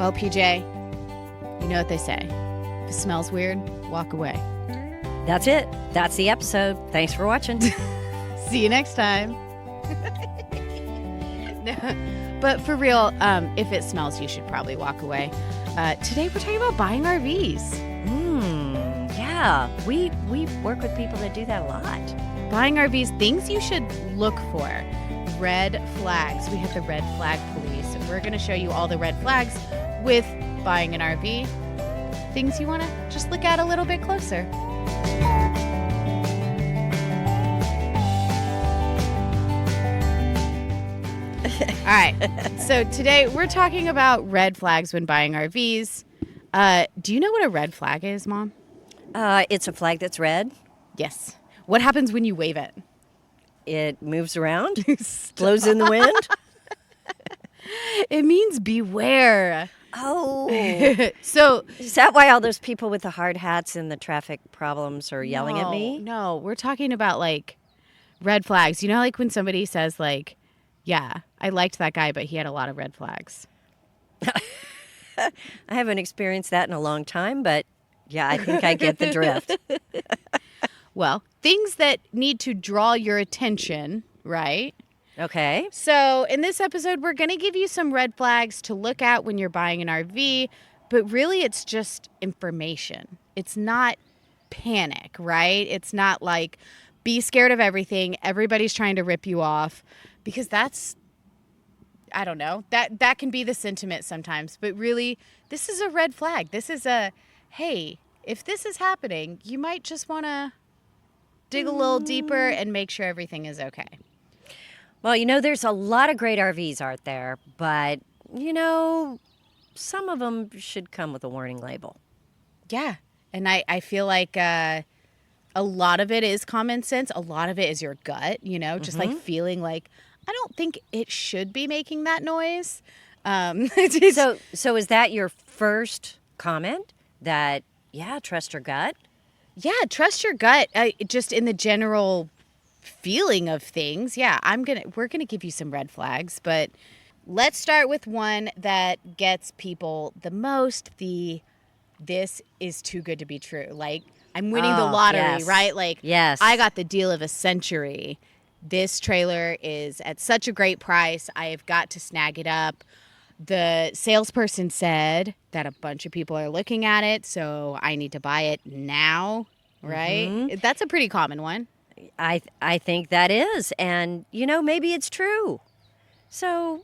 Well, PJ, you know what they say. If it smells weird, walk away. That's it. That's the episode. Thanks for watching. See you next time. But for real, if it smells, you should probably walk away. Today we're talking about buying RVs. Yeah, we work with people that do that a lot. Buying RVs, things you should look for. Red flags. We have the red flag police. We're going to show you all the red flags with buying an RV. Things you want to just look at a little bit closer. All right. So today we're talking about red flags when buying RVs. Do you know what a red flag is, Mom? It's a flag that's red. Yes. What happens when you wave it? It moves around, blows in the wind. It means beware. Oh. So is that why all those people with the hard hats and the traffic problems are yelling at me? No, we're talking about like red flags. You know, like when somebody says like, yeah, I liked that guy, but he had a lot of red flags. I haven't experienced that in a long time, but yeah, I think I get the drift. Well, things that need to draw your attention, right? Okay. So in this episode, we're going to give you some red flags to look at when you're buying an RV, but really it's just information. It's not panic, right? It's not like be scared of everything. Everybody's trying to rip you off, because that's, I don't know, that can be the sentiment sometimes. But really, this is a red flag. This is a, hey, if this is happening, you might just want to dig a little deeper and make sure everything is okay. Well, you know, there's a lot of great RVs out there, but, you know, some of them should come with a warning label. Yeah. And I feel like a lot of it is common sense. A lot of it is your gut, you know, just like feeling like, I don't think it should be making that noise. So is that your first comment that, yeah, trust your gut? Yeah, trust your gut. Just in the general feeling of things. Yeah, we're gonna give you some red flags, but let's start with one that gets people the most. This is too good to be true. Like, I'm winning the lottery, yes. right? Like, yes. I got the deal of a century. This trailer is at such a great price. I have got to snag it up. The salesperson said that a bunch of people are looking at it, so I need to buy it now, right? Mm-hmm. That's a pretty common one. I think that is. And, you know, maybe it's true. So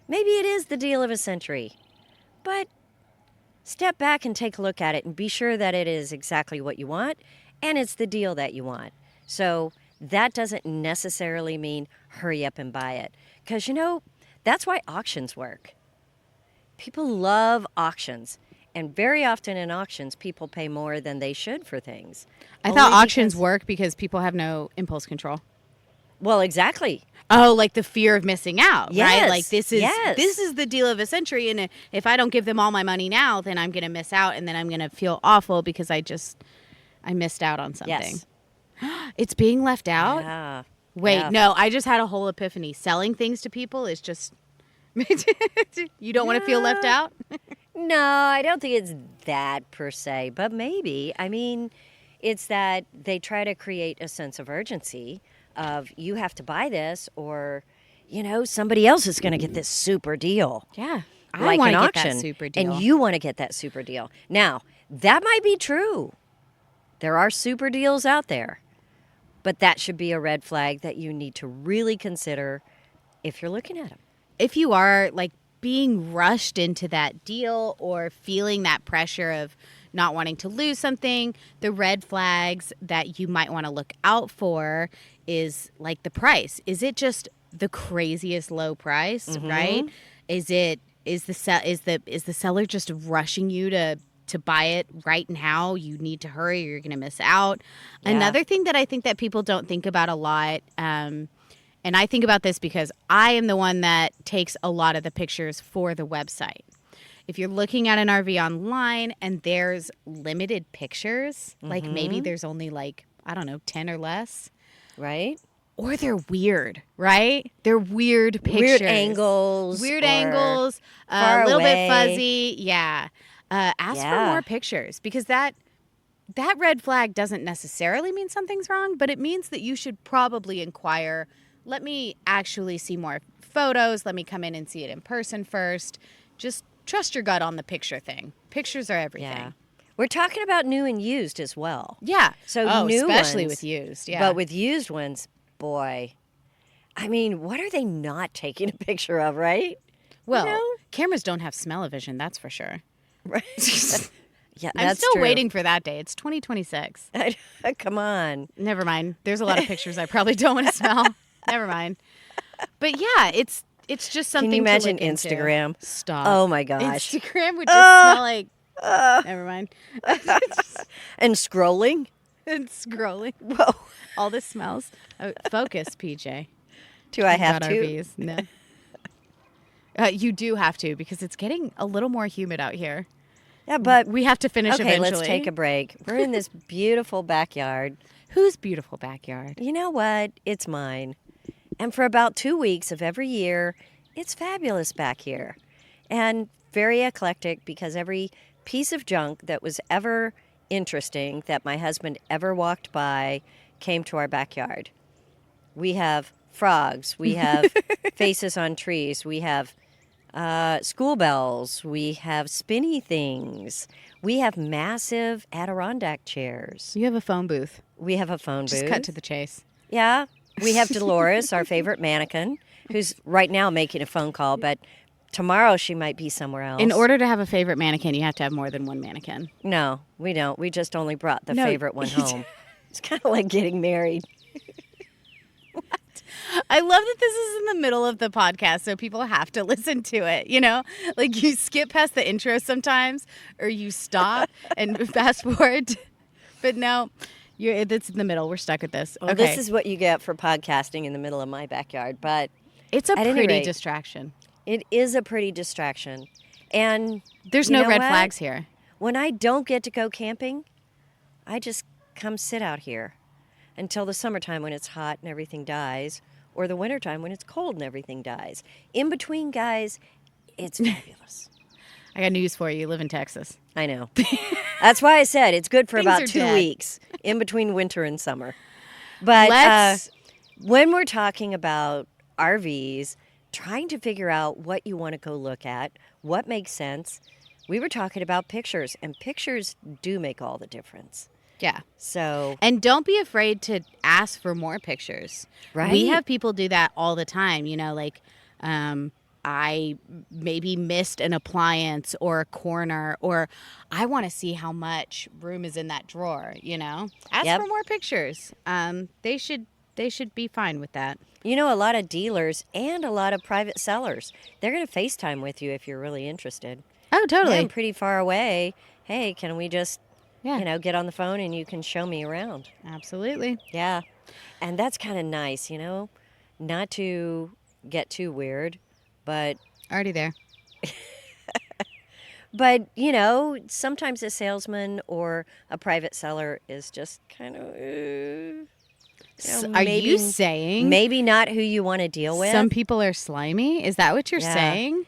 maybe it is the deal of a century. But step back and take a look at it and be sure that it is exactly what you want and it's the deal that you want. So that doesn't necessarily mean hurry up and buy it. Because, you know, that's why auctions work. People love auctions. And very often in auctions, people pay more than they should for things. I thought auctions work because people have no impulse control. Well, exactly. Oh, like the fear of missing out, yes. right? Like this is the deal of a century. And if I don't give them all my money now, then I'm going to miss out. And then I'm going to feel awful because I missed out on something. Yes. It's being left out? Yeah. Wait, no, I just had a whole epiphany. Selling things to people is just... You don't want to feel left out? No, I don't think it's that per se, but maybe. I mean, it's that they try to create a sense of urgency of you have to buy this or, you know, somebody else is going to get this super deal. Yeah. Like I want an to auction, get that super deal. and you want to get that super deal. Now, that might be true. There are super deals out there, but that should be a red flag that you need to really consider if you're looking at them. If you are like being rushed into that deal or feeling that pressure of not wanting to lose something, the red flags that you might want to look out for is like the price. Is it just the craziest low price, right? Is the seller just rushing you to buy it right now? You need to hurry or you're going to miss out. Yeah. Another thing that I think that people don't think about a lot, and I think about this because I am the one that takes a lot of the pictures for the website. If you're looking at an RV online and there's limited pictures, like maybe there's only like, I don't know, 10 or less. Right. or they're weird, right? They're weird pictures. Weird angles. Weird or angles, far a little bit away. fuzzy. Yeah. Ask for Yeah. more pictures because that red flag doesn't necessarily mean something's wrong, but it means that you should probably inquire. Let me actually see more photos. Let me come in and see it in person first. Just trust your gut on the picture thing. Pictures are everything. Yeah. We're talking about new and used as well. Yeah. So new especially ones, with used. Yeah. But with used ones, boy, I mean, what are they not taking a picture of, right? well, you know? cameras don't have smell-o-vision, that's for sure. Right. Yeah, I'm that's still true. waiting for that day. It's 2026. Come on. Never mind. There's a lot of pictures I probably don't want to smell. Never mind. But yeah, it's just something. Can you imagine to look into. Instagram? Stop. Oh my gosh. Instagram would just smell like. Never mind. And scrolling? And scrolling. Whoa. All the smells. Oh, focus, PJ. Do I have Got to? RVs. No. You do have to because it's getting a little more humid out here. Yeah, but We have to finish okay, eventually. let's take a break. We're in this beautiful backyard. Whose beautiful backyard? You know what? It's mine. And for about 2 weeks of every year, it's fabulous back here. And very eclectic because every piece of junk that was ever interesting that my husband ever walked by came to our backyard. We have frogs. We have faces on trees. We have school bells. We have spinny things. We have massive Adirondack chairs. You have a phone booth. We have a phone Just booth. cut to the chase. Yeah. We have Dolores, our favorite mannequin, who's right now making a phone call, but tomorrow she might be somewhere else. In order to have a favorite mannequin, you have to have more than one mannequin. No, we don't. We just only brought the No, favorite one you home. It's kind of like getting married. I love that this is in the middle of the podcast, so people have to listen to it, you know? Like you skip past the intro sometimes, or you stop and fast forward. But no, it's in the middle. We're stuck with this. Well, Okay. this is what you get for podcasting in the middle of my backyard, but It's a at any pretty rate, distraction. it is a pretty distraction. And There's you no know red what? flags here. When I don't get to go camping, I just come sit out here until the summertime when it's hot and everything dies, or the wintertime when it's cold and everything dies. In between, guys, it's fabulous. I got news for you. You live in Texas. I know. That's why I said it's good for Things about are 2 dead. weeks in between winter and summer. But Let's- when we're talking about RVs, trying to figure out what you want to go look at, what makes sense, we were talking about pictures, and pictures do make all the difference. Yeah. So, And don't be afraid to ask for more pictures. Right. We have people do that all the time. You know, like I maybe missed an appliance or a corner, or I want to see how much room is in that drawer. You know, ask Yep. for more pictures. They should be fine with that. you know, a lot of dealers and a lot of private sellers, they're going to FaceTime with you if you're really interested. Oh, totally. I'm pretty far away. Hey, can we just, Yeah. get on the phone and you can show me around? Absolutely. Yeah. And that's kind of nice, not to get too weird, but Already there. sometimes a salesman or a private seller is just kind of Are you saying maybe not who you want to deal with. some people are slimy? Is that what you're Yeah. saying?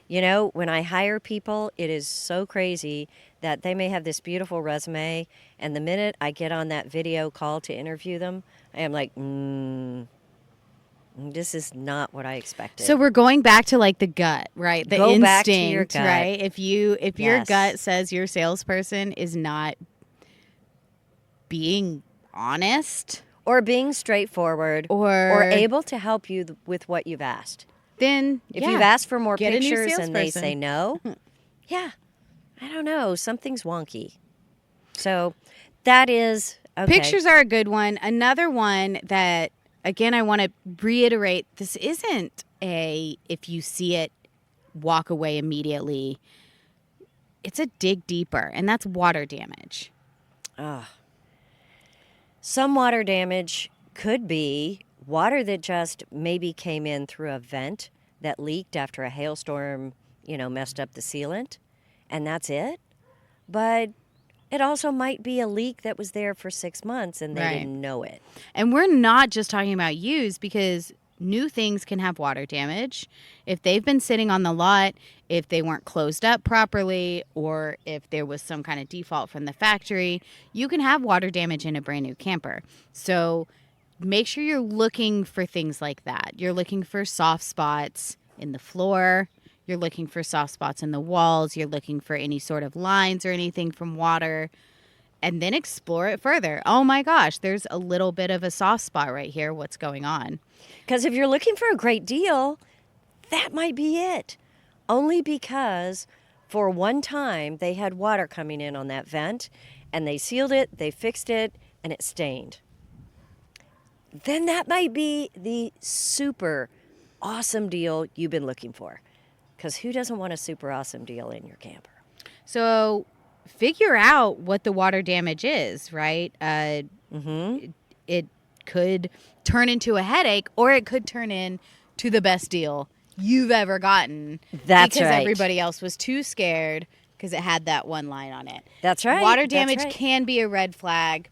When I hire people, it is so crazy that they may have this beautiful resume, and the minute I get on that video call to interview them, I am like, this is not what I expected. So we're going back to like the gut, right? The Go instinct, back to your gut. right? If your Yes. gut says your salesperson is not being honest, or being straightforward, or able to help you with what you've asked. then If yeah, you've asked for more get a new pictures and they salesperson. say no, yeah, I don't know, something's wonky. So that is okay. Pictures are a good one. Another one that, again, I want to reiterate, this isn't if you see it, walk away immediately. It's a dig deeper, and that's water damage. Some water damage could be water that just maybe came in through a vent that leaked after a hailstorm, messed up the sealant, and that's it. But It also might be a leak that was there for 6 months and they Right. didn't know it. And we're not just talking about used, because new things can have water damage. If they've been sitting on the lot, if they weren't closed up properly, or if there was some kind of default from the factory, you can have water damage in a brand new camper. So make sure you're looking for things like that. You're looking for soft spots in the floor. You're looking for soft spots in the walls. You're looking for any sort of lines or anything from water. And then explore it further. Oh my gosh, there's a little bit of a soft spot right here. What's going on? Because if you're looking for a great deal, that might be it. Only because for one time they had water coming in on that vent and they sealed it, they fixed it, and it stained. Then that might be the super awesome deal you've been looking for. Because who doesn't want a super awesome deal in your camper? So figure out what the water damage is, right? It could turn into a headache, or it could turn into the best deal you've ever gotten. That's because right. everybody else was too scared because it had that one line on it. That's right. Water That's damage right. can be a red flag.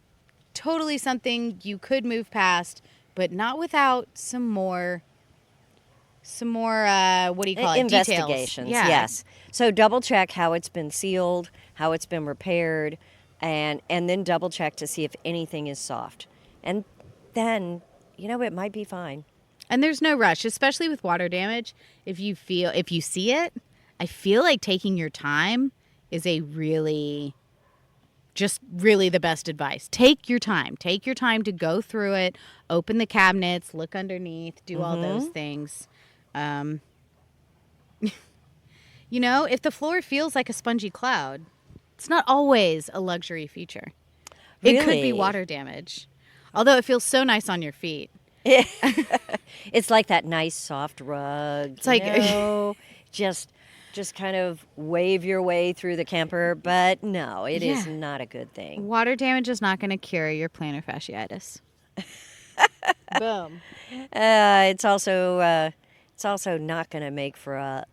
Totally something you could move past, but not without some more what do you call it? Investigations. Details. Yeah. Yes. So double check how it's been sealed, how it's been repaired, and then double check to see if anything is soft. And then, it might be fine. And there's no rush, especially with water damage. If you see it, I feel like taking your time is really the best advice. Take your time. Take your time to go through it, open the cabinets, look underneath, do all those things. If the floor feels like a spongy cloud, it's not always a luxury feature. It could be Really? water damage. Although it feels so nice on your feet. It's like that nice soft rug. It's like just kind of wave your way through the camper, but no, it is not a good thing. Water damage is not going to cure your plantar fasciitis. Boom. It's also not going to make for a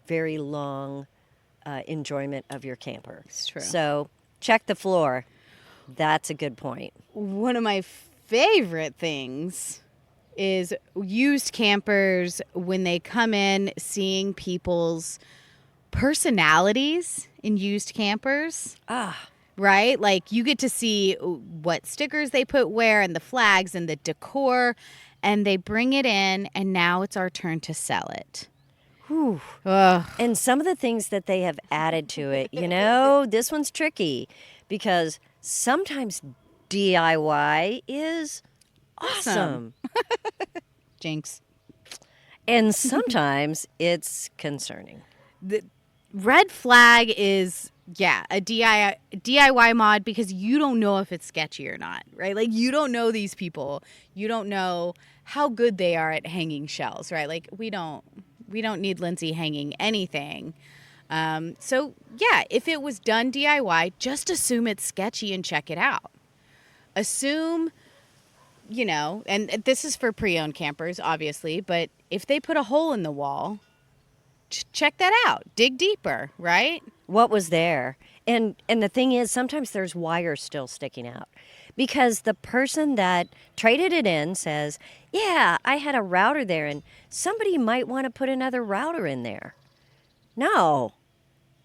very long enjoyment of your camper. It's true. So check the floor. That's a good point. One of my favorite things is used campers, when they come in, seeing people's personalities in used campers. Right? Like, you get to see what stickers they put where, and the flags and the decor, and they bring it in, and now it's our turn to sell it. Whew. Ugh. And some of the things that they have added to it, this one's tricky because sometimes DIY is awesome. Jinx. And sometimes it's concerning. The red flag is, a DIY mod, because you don't know if it's sketchy or not, right? Like, you don't know these people. You don't know how good they are at hanging shells, right? Like, we don't need Lindsay hanging anything. So, if it was done DIY, just assume it's sketchy and check it out. Assume, and this is for pre-owned campers, obviously, but if they put a hole in the wall, check that out. Dig deeper, right? What was there? And the thing is, sometimes there's wires still sticking out because the person that traded it in says, yeah, I had a router there and somebody might want to put another router in there. No.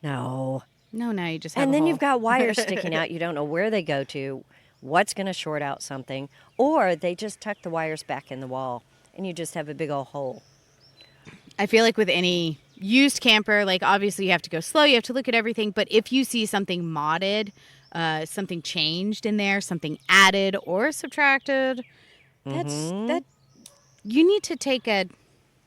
No, you just have And a then hole. you've got wires sticking out. You don't know where they go to, what's going to short out something, or they just tuck the wires back in the wall and you just have a big old hole. I feel like with any used camper, like, obviously you have to go slow, you have to look at everything, but if you see something modded, something changed in there, something added or subtracted, that you need to take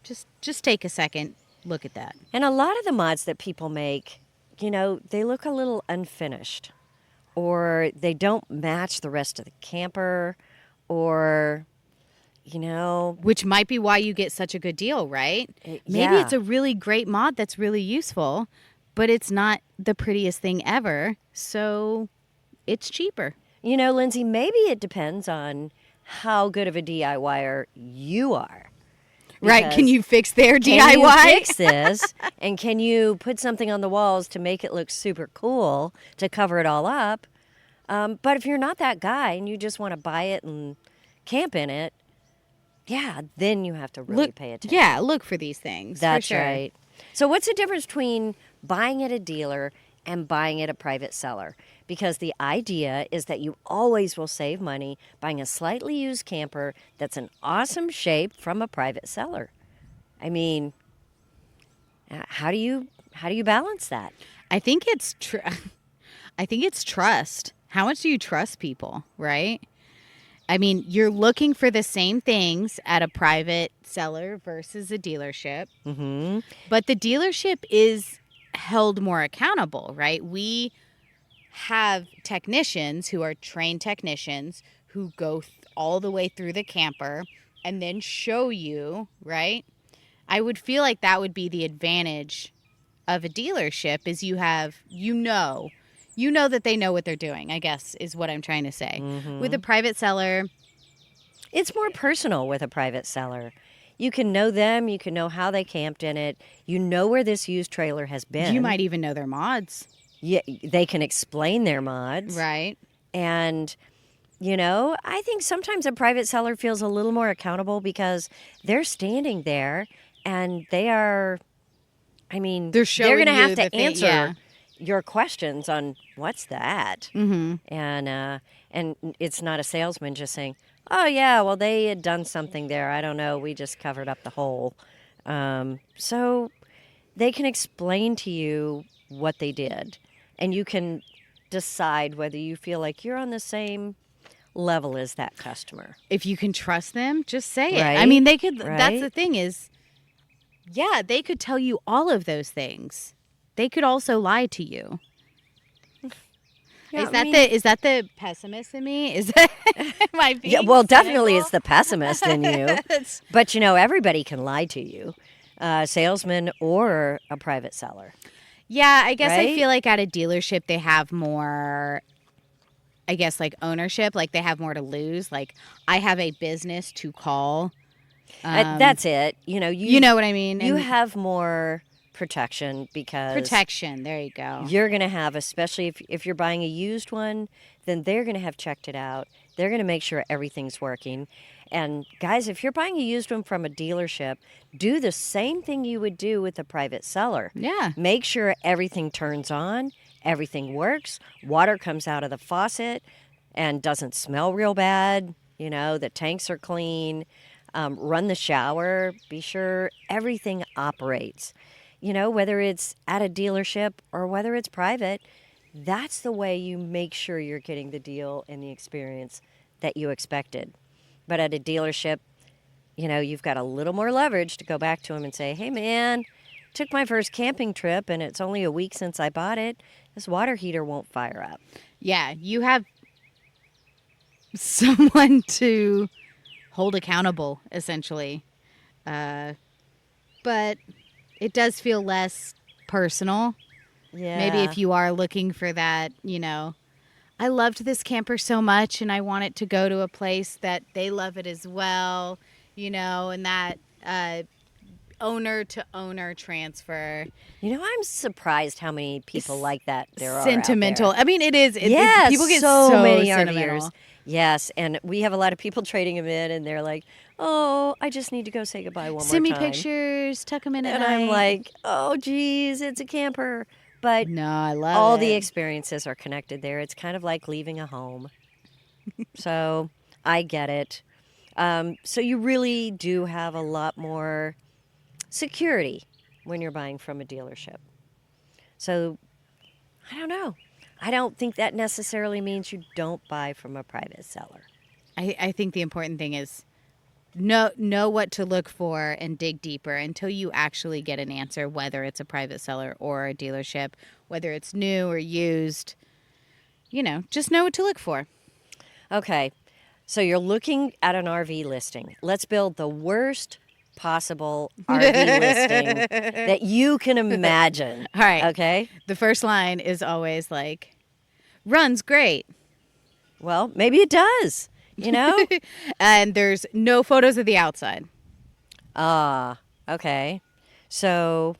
just take a second, look at that. And a lot of the mods that people make, they look a little unfinished, or they don't match the rest of the camper, or, Which might be why you get such a good deal, right? Maybe yeah. it's a really great mod that's really useful, but it's not the prettiest thing ever, so it's cheaper. Lindsay, maybe it depends on how good of a DIYer you are. Right? Can because you fix their can you DIY? fix this? And can you put something on the walls to make it look super cool to cover it all up? But if you're not that guy and you just want to buy it and camp in it, yeah, then you have to really pay attention. Yeah, look for these things. That's for sure. right. So what's the difference between buying at a dealer and buying at a private seller? Because the idea is that you always will save money buying a slightly used camper that's in awesome shape from a private seller. I mean, how do you balance that? I think it's I think it's trust. How much do you trust people, right? I mean, you're looking for the same things at a private seller versus a dealership. Mm-hmm. But the dealership is held more accountable, right? We have technicians who are trained technicians who go all the way through the camper and then show you, right? I would feel like that would be the advantage of a dealership is you know that they know what they're doing, I guess is what I'm trying to say. Mm-hmm. With a private seller, it's more personal with a private seller. You can know them. You can know how they camped in it. You know where this used trailer has been. you might even know their mods. Yeah, they can explain their mods. Right. And, I think sometimes a private seller feels a little more accountable because they're standing there and they are, They're showing they're going to you have the to thing, answer yeah. your questions on what's that. Mm-hmm. And it's not a salesman just saying, oh, yeah, well, they had done something there. I don't know. We just covered up the hole. So they can explain to you what they did. And you can decide whether you feel like you're on the same level as that customer. If you can trust them, just say it. Right? I mean, they could, Right? that's the thing is, yeah, they could tell you all of those things. They could also lie to you. Yeah, Is that the pessimist in me? Is that am I being Yeah, well, definitely cynical? it's the pessimist in you. It's- But, everybody can lie to you, salesman or a private seller. yeah, I guess I Right? feel like at a dealership they have more, I guess, like ownership. Like they have more to lose. Like I have a business to call. That's it. You You know what I mean? You And have more protection because protection. There you go. you're going to have, especially if you're buying a used one, then they're going to have checked it out. They're going to make sure everything's working. And guys, if you're buying a used one from a dealership, do the same thing you would do with a private seller. Yeah. Make sure everything turns on, everything works, water comes out of the faucet and doesn't smell real bad. The tanks are clean. Run the shower. Be sure everything operates. Whether it's at a dealership or whether it's private, that's the way you make sure you're getting the deal and the experience that you expected. But at a dealership, you've got a little more leverage to go back to them and say, hey, man, took my first camping trip and it's only a week since I bought it. This water heater won't fire up. Yeah, you have someone to hold accountable, essentially. But it does feel less personal. Yeah. Maybe if you are looking for that, I loved this camper so much and I want it to go to a place that they love it as well, and that owner to owner transfer. I'm surprised how many people like that there are. Sentimental. Out there. I mean, it is. Yes, people get so many sentimental. RVers. Yes, and we have a lot of people trading them in, and they're like, "Oh, I just need to go say goodbye one Send more me time." pictures, tuck them in at And night. I'm like, "Oh, geez, it's a camper." But no, I love all it. the experiences are connected there. It's kind of like leaving a home. So I get it. So you really do have a lot more security when you're buying from a dealership. So I don't know. I don't think that necessarily means you don't buy from a private seller. I think the important thing is know what to look for and dig deeper until you actually get an answer, whether it's a private seller or a dealership, whether it's new or used. Just know what to look for. Okay, so you're looking at an RV listing. Let's build the worst possible RV listing that you can imagine. All right. Okay? The first line is always like, runs great. Well, maybe it does, And there's no photos of the outside. Ah, okay. So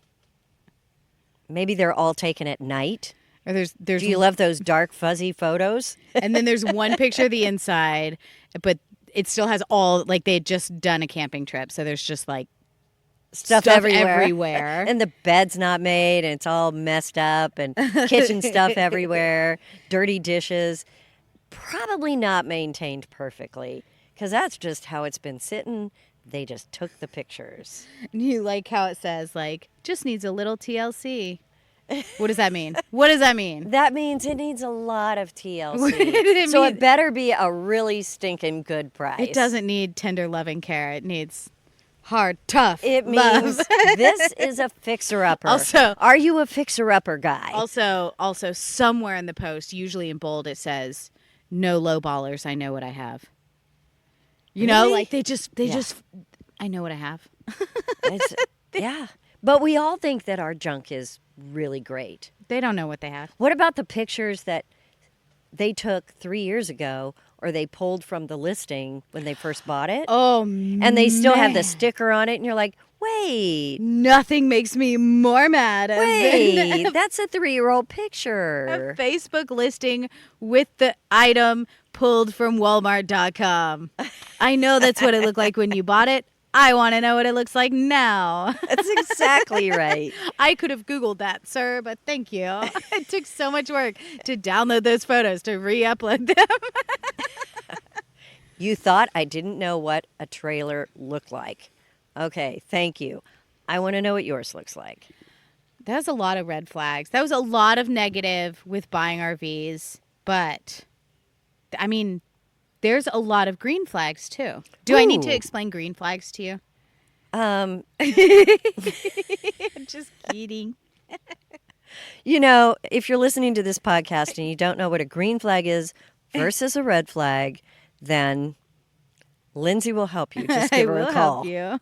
maybe they're all taken at night. Or there's Do you love those dark, fuzzy photos? and then there's one picture of the inside, but it still has all like they had just done a camping trip, so there's just like Stuff everywhere. And the bed's not made and it's all messed up and kitchen stuff everywhere, dirty dishes. Probably not maintained perfectly because that's just how it's been sitting. They just took the pictures. You like how it says like just needs a little TLC. What does that mean? What does that mean? That means it needs a lot of TLC. What did it So mean? it better be a really stinking good price. It doesn't need tender loving care. It needs hard, tough It love. means this is a fixer-upper. Also- are you a fixer-upper guy? Also, somewhere in the post, usually in bold, it says, "No low ballers. I know what I have." You know, Really? like they just, I know what I have. It's- yeah. But we all think that our junk is really great. They don't know what they have. What about the pictures that they took 3 years ago or they pulled from the listing when they first bought it? Oh, And they still have the man. sticker on it, and you're like, wait, Nothing makes me more mad than wait, that's a 3-year-old a picture. Facebook listing with the item pulled from Walmart.com. I know that's what it looked like when you bought it. I want to know what it looks like now. That's exactly right. I could have Googled that, sir, but thank you. It took so much work to download those photos, to re-upload them. You thought I didn't know what a trailer looked like. Okay, thank you. I want to know what yours looks like. That was a lot of red flags. That was a lot of negative with buying RVs, but I mean, there's a lot of green flags too. Do I need to Ooh. explain green flags to you? Just kidding. You know, if you're listening to this podcast and you don't know what a green flag is versus a red flag, then Lindsay will help you. Just give her I will a call. help you.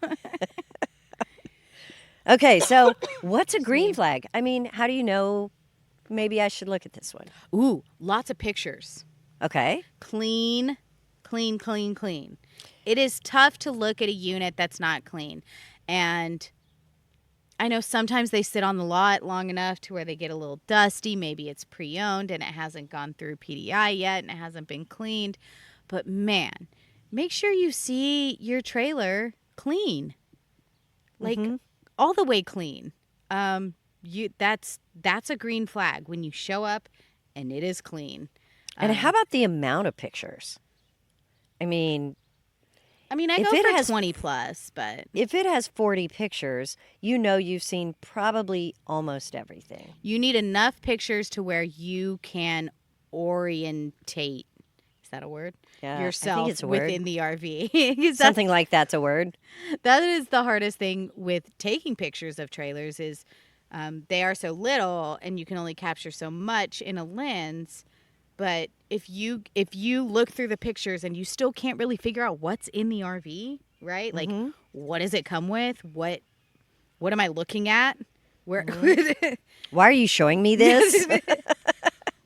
Okay, so what's a green flag? I mean, how do you know maybe I should look at this one? Ooh, lots of pictures. Okay. Clean, clean, clean, clean. It is tough to look at a unit that's not clean. And I know sometimes they sit on the lot long enough to where they get a little dusty. Maybe it's pre-owned and it hasn't gone through PDI yet and it hasn't been cleaned. But man, make sure you see your trailer clean. Like all the way clean. That's a green flag when you show up and it is clean. And how about the amount of pictures? I mean, I if go it for has- 20 plus, but if it has 40 pictures, you know you've seen probably almost everything. you need enough pictures to where you can orientate. Is that a word? Yeah, I Yourself think it's a word. within the RV. 'Cause that's- Something like that's a word. that is the hardest thing with taking pictures of trailers is they are so little and you can only capture so much in a lens. But if you look through the pictures and you still can't really figure out what's in the RV, right? Like, what does it come with? What am I looking at? Where? Why are you showing me this?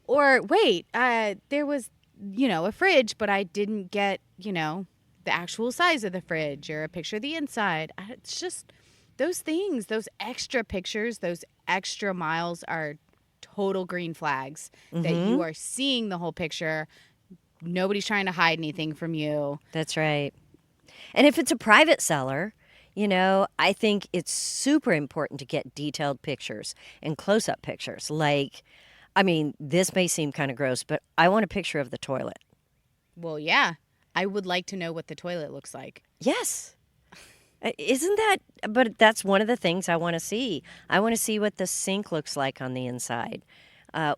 Or wait, there was a fridge, but I didn't get the actual size of the fridge or a picture of the inside. It's just those things, those extra pictures, those extra miles are total green flags that you are seeing the whole picture. Nobody's trying to hide anything from you. That's right. And if it's a private seller, I think it's super important to get detailed pictures and close-up pictures. Like, I mean, this may seem kind of gross, but I want a picture of the toilet. Well, yeah. I would like to know what the toilet looks like. Yes. Isn't that, but that's one of the things I want to see. I want to see what the sink looks like on the inside.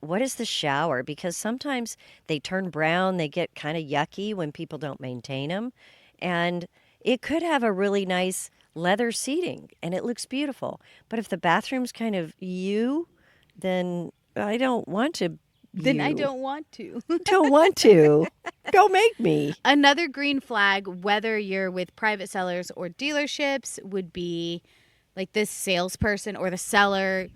What is the shower? Because sometimes they turn brown, they get kind of yucky when people don't maintain them. And it could have a really nice leather seating and it looks beautiful. But if the bathroom's kind of then I don't want to. Then I don't want to. Don't want to. Don't make me. Another green flag, whether you're with private sellers or dealerships, would be like this salesperson or the seller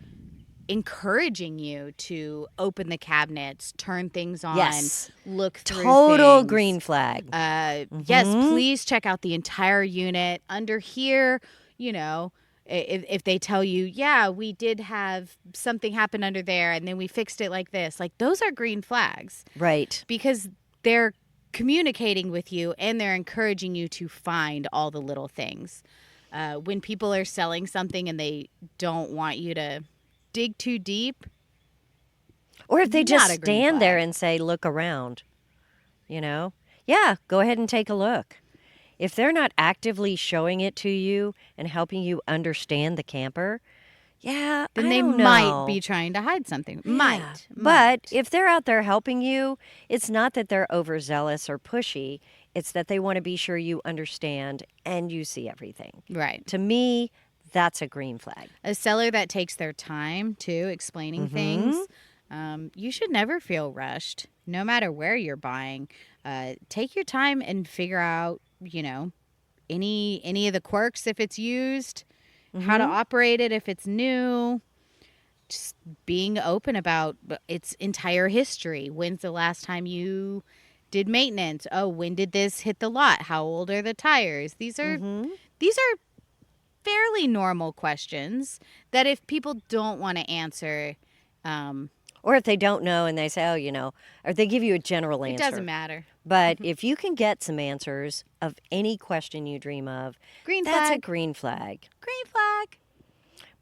encouraging you to open the cabinets, turn things on, Yes. look through Total things. green flag. Yes, please check out the entire unit. Under here, you know, if they tell you, yeah, we did have something happen under there and then we fixed it like this, like those are green flags. Right. Because they're communicating with you and they're encouraging you to find all the little things. When people are selling something and they don't want you to dig too deep, Or if they not just a green stand there flag. and say, look around, yeah, go ahead and take a look. If they're not actively showing it to you and helping you understand the camper, yeah, then I they don't might know. be trying to hide something. Yeah. Might. But if they're out there helping you, it's not that they're overzealous or pushy. It's that they want to be sure you understand and you see everything. Right. To me, that's a green flag. A seller that takes their time, too, explaining things, you should never feel rushed, no matter where you're buying. Take your time and figure out, any of the quirks if it's used, how to operate it if it's new. Just being open about its entire history. When's the last time you did maintenance? Oh, when did this hit the lot? How old are the tires? These are fairly normal questions that if people don't want to answer, Or if they don't know and they say, or they give you a general answer. it doesn't matter. But if you can get some answers of any question you dream of, Green that's flag. a green flag. Green flag.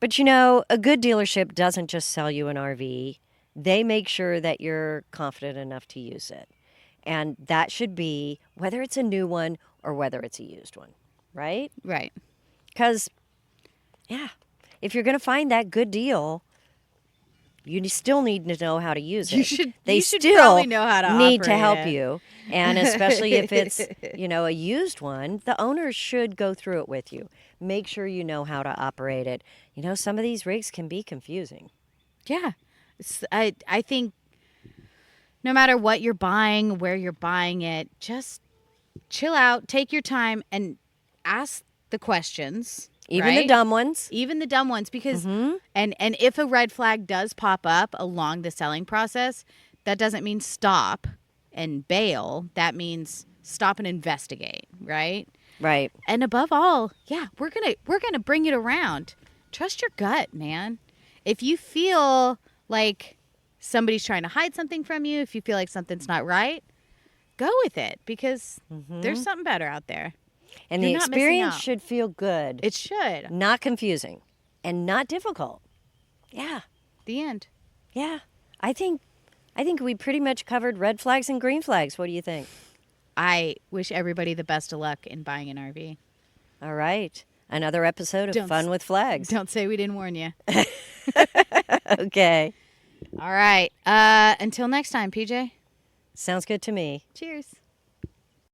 But a good dealership doesn't just sell you an RV. They make sure that you're confident enough to use it. And that should be whether it's a new one or whether it's a used one, right? Right. Because, if you're going to find that good deal, you still need to know how to use it. They you should still probably know how to need to operate help it. you. And especially if it's, a used one, the owner should go through it with you. Make sure you know how to operate it. Some of these rigs can be confusing. Yeah. I think no matter what you're buying, where you're buying it, just chill out, take your time, and ask the questions. Even the right? dumb ones. Even the dumb ones, because and if a red flag does pop up along the selling process, that doesn't mean stop and bail. That means stop and investigate, right? Right. And above all, we're gonna bring it around. Trust your gut, man. If you feel like somebody's trying to hide something from you, if you feel like something's not right, go with it, because there's something better out there. And You're the not missing experience out. should feel good. It should. Not confusing and not difficult. Yeah. The end. Yeah. I think we pretty much covered red flags and green flags. What do you think? I wish everybody the best of luck in buying an RV. All right. Another episode of Fun with Flags. Don't say we didn't warn you. Okay. All right. Until next time, PJ. Sounds good to me. Cheers.